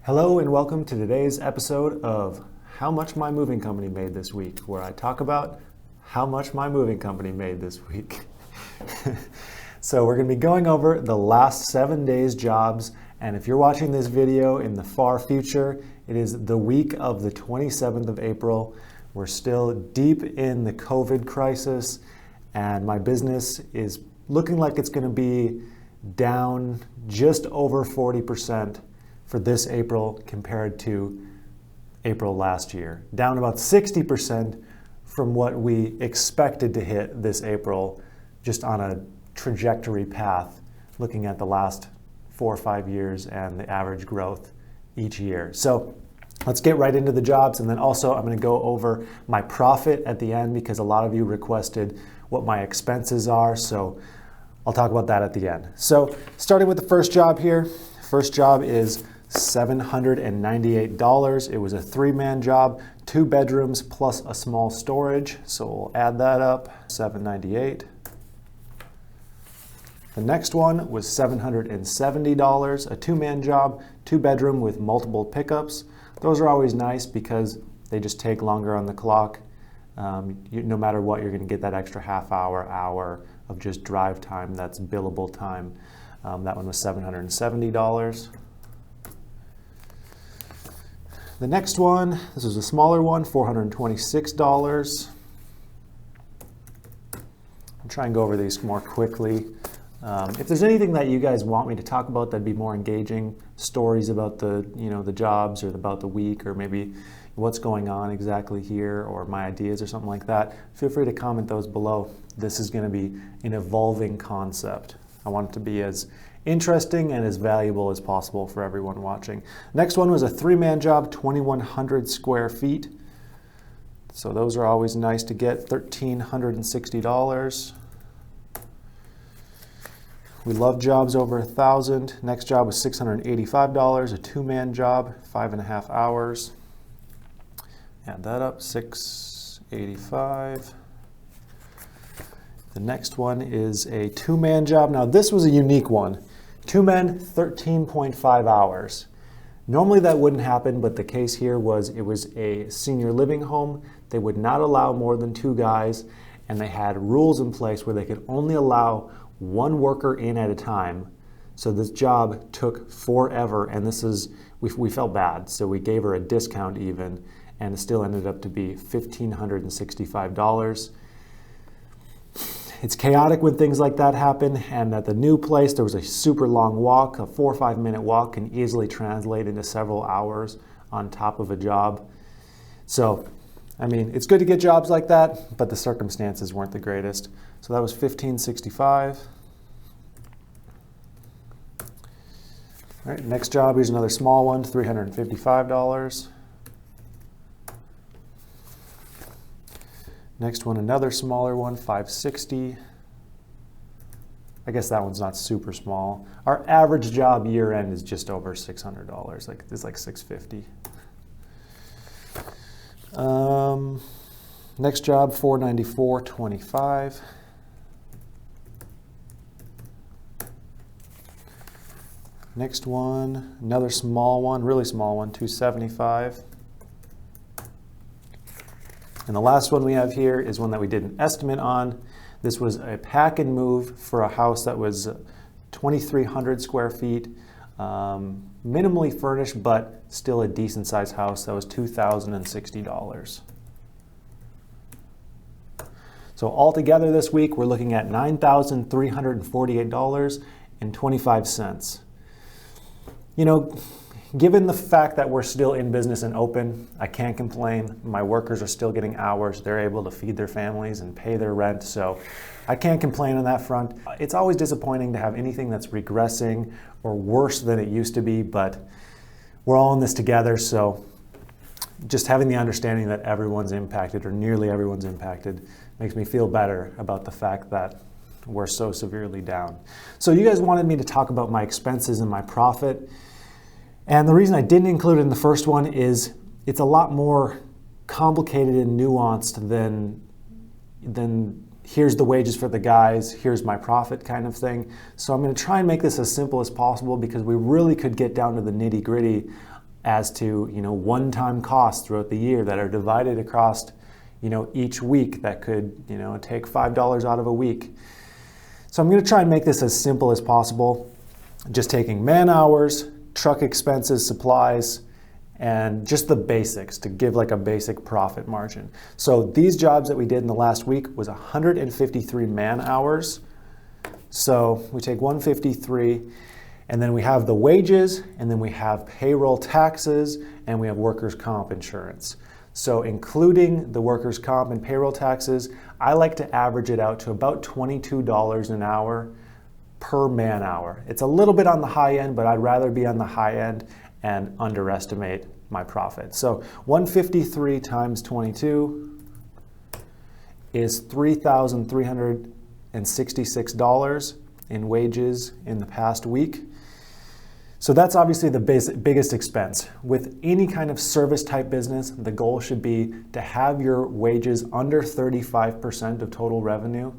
Hello and welcome to today's episode of How Much My Moving Company Made This Week, where I talk about how much my moving company made this week. So we're going to be going over the last 7 days jobs, and if you're watching this video in the far future, it is the week of the 27th of April. We're still deep in the COVID crisis, and my business is looking like it's going to be down just over 40% for this April compared to April last year. Down about 60% from what we expected to hit this April, just on a trajectory path, looking at the last 4 or 5 years and the average growth each year. So let's get right into the jobs, and then also I'm going to go over my profit at the end because a lot of you requested what my expenses are, so I'll talk about that at the end. So starting with the first job here, first job is $798. It was a 3-man job, 2 bedrooms plus a small storage. So we'll add that up, $798. The next one was $770, a 2-man job, 2 bedroom with multiple pickups. Those are always nice because they just take longer on the clock. No matter what, you're going to get that extra half hour of just drive time. That's billable time. That one was $770. The next one, this was a smaller one, $426. I'll try and go over these more quickly. If there's anything that you guys want me to talk about that'd be more engaging, stories about the jobs or about the week, or maybe what's going on exactly here, or my ideas or something like that, feel free to comment those below. This is going to be an evolving concept. I want it to be as interesting and as valuable as possible for everyone watching. Next one was a 3-man job, 2,100 square feet. So those are always nice to get, $1,360. We love jobs over 1,000. Next job was $685, a 2-man job, 5.5 hours. Add that up, $685. The next one is a 2-man job. Now this was a unique one. 2 men, 13.5 hours. Normally that wouldn't happen, but the case here was it was a senior living home. They would not allow more than 2 guys, and they had rules in place where they could only allow 1 worker in at a time. So this job took forever, and we felt bad, so we gave her a discount even, and it still ended up to be $1,565. It's chaotic when things like that happen, and at the new place there was a super long walk. A 4 or 5 minute walk can easily translate into several hours on top of a job. So, I mean, it's good to get jobs like that, but the circumstances weren't the greatest. So that was $1,565. All right, next job, here's another small one, $355. Next one, another smaller one, $560. I guess that one's not super small. Our average job year end is just over $600. It's like $650. Next job, $494.25. Next one, another small one, really small one, $275. And the last one we have here is one that we did an estimate on. This was a pack and move for a house that was 2,300 square feet, minimally furnished, but still a decent sized house. That was $2,060. So altogether this week, we're looking at $9,348.25. You know, given the fact that we're still in business and open, I can't complain. My workers are still getting hours. They're able to feed their families and pay their rent. So I can't complain on that front. It's always disappointing to have anything that's regressing or worse than it used to be, but we're all in this together. So just having the understanding that everyone's impacted, or nearly everyone's impacted, makes me feel better about the fact that we're so severely down. So you guys wanted me to talk about my expenses and my profit. And the reason I didn't include it in the first one is it's a lot more complicated and nuanced than here's the wages for the guys, here's my profit kind of thing. So I'm going to try and make this as simple as possible because we really could get down to the nitty-gritty as to, one-time costs throughout the year that are divided across, each week that could, take $5 out of a week. So I'm going to try and make this as simple as possible, just taking man hours, truck expenses, supplies, and just the basics to give like a basic profit margin. So these jobs that we did in the last week was 153 man hours. So we take 153, and then we have the wages, and then we have payroll taxes, and we have workers' comp insurance. So including the workers' comp and payroll taxes, I like to average it out to about $22 an hour per man hour. It's a little bit on the high end, but I'd rather be on the high end and underestimate my profit. So 153 times 22 is $3,366 in wages in the past week. So that's obviously the biggest expense. With any kind of service type business, the goal should be to have your wages under 35% of total revenue.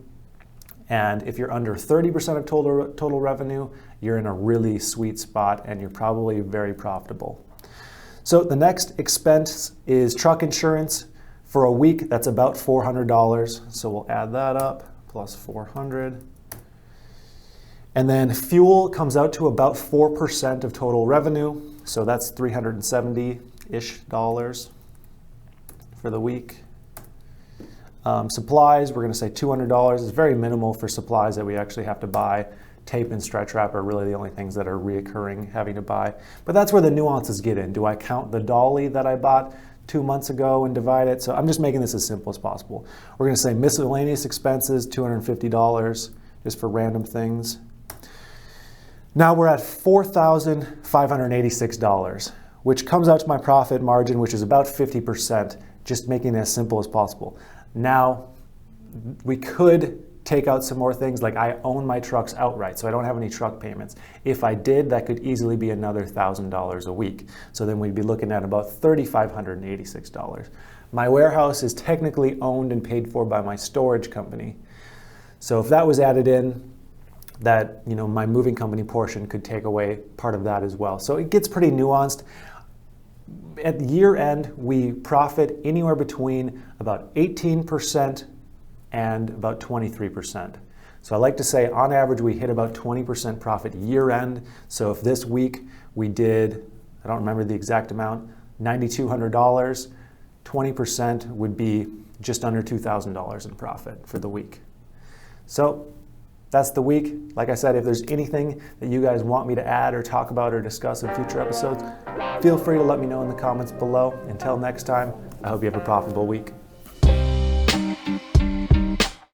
And if you're under 30% of total revenue, you're in a really sweet spot and you're probably very profitable. So the next expense is truck insurance. For a week, that's about $400. So we'll add that up, plus 400. And then fuel comes out to about 4% of total revenue. So that's $370-ish for the week. Supplies, we're going to say $200. It's very minimal for supplies that we actually have to buy. Tape and stretch wrap are really the only things that are reoccurring having to buy. But that's where the nuances get in. Do I count the dolly that I bought 2 months ago and divide it? So I'm just making this as simple as possible. We're going to say miscellaneous expenses, $250, just for random things. Now we're at $4,586, which comes out to my profit margin, which is about 50%, just making it as simple as possible. Now, we could take out some more things, like I own my trucks outright, so I don't have any truck payments. If I did, that could easily be another $1,000 a week. So then we'd be looking at about $3,586. My warehouse is technically owned and paid for by my storage company. So if that was added in, that my moving company portion could take away part of that as well. So it gets pretty nuanced. At year end, we profit anywhere between about 18% and about 23%. So I like to say on average we hit about 20% profit year end. So if this week we did, I don't remember the exact amount, $9,200, 20% would be just under $2,000 in profit for the week. So that's the week. Like I said, if there's anything that you guys want me to add or talk about or discuss in future episodes, feel free to let me know in the comments below. Until next time, I hope you have a profitable week.